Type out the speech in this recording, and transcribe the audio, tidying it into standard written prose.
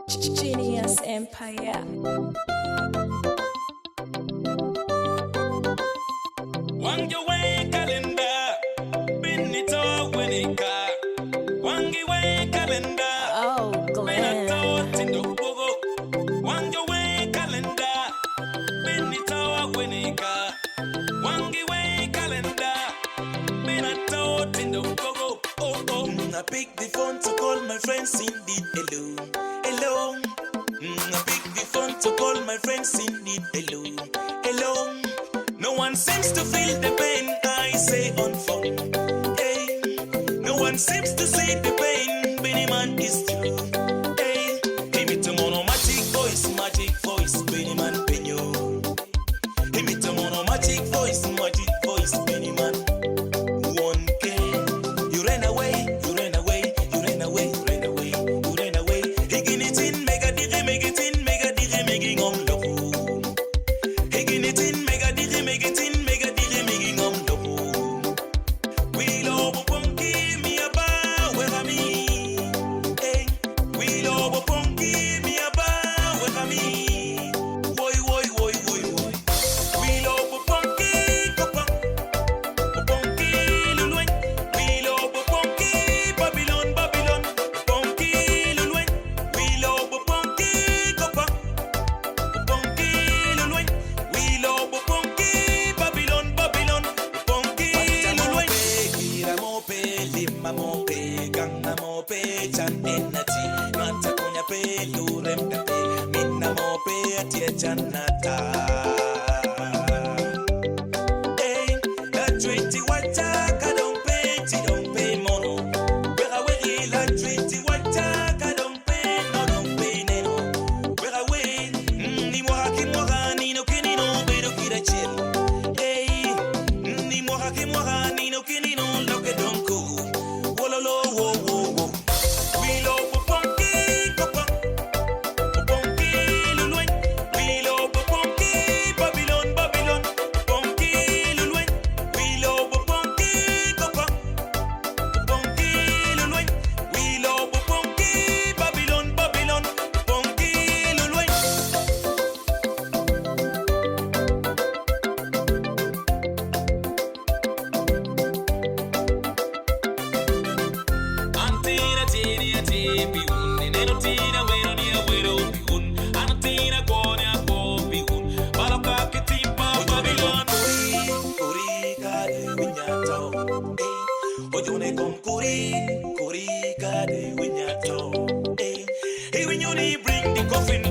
Genius Empire. Wangi way calendar, Benito Wenika. Wangi way calendar, Oh, Glenn. Wangi way calendar, Benito Wenika. Wangi way calendar, Benito Tindogo. I pick the phone to call my friends indeed. Hello. I pick the phone to call my friends indeed. Hello. No one seems to feel the pain I say on phone. Hey, no one seems to see the pain. Beniman is true. Hey, give me tomorrow magic voice, Beniman Penyo. Give me tomorrow magic voice, Beniman. 1K. You ran away. Higgin it in, mega digi, make it in, mega digi, making on the home. Higgin it in, mega digi, make it in, mega digi, making on the home. We love a punky, me a bar, where I mean. Hey, we love a punky, me a bar, where I mean. Woy. We love a punky, a punky, lulwen. We love a punky, Babylon, punky, lulwen. We love a punky, punky, lulwen. We love a punky, Babylon, punky, lulwen. Kira mope, lima mope, ganga mope, chanenati. Mata konya pe, lurem date. Minna mope, atie chanata. Hey, la treaty wataka, don't pay mono. Where away, la treaty wataka, don't pay neno. Where away, ni moha, no kinino, pero kira chill. Hey, ni moha, no kinino, lo que don't go. Wololo, wo. We love a punky, punky, lulwen. We love a punky, Babylon, punky, lulwen. We love a punky, punky, lulwen. We love a punky, Babylon, punky, lulwen. Antina biun, neno tina wero biun, antina kone biun, baloka ketimpa Babylon. Kuri kade winyato, ojone kom kuri kade winyato, hey when you bring the coffin.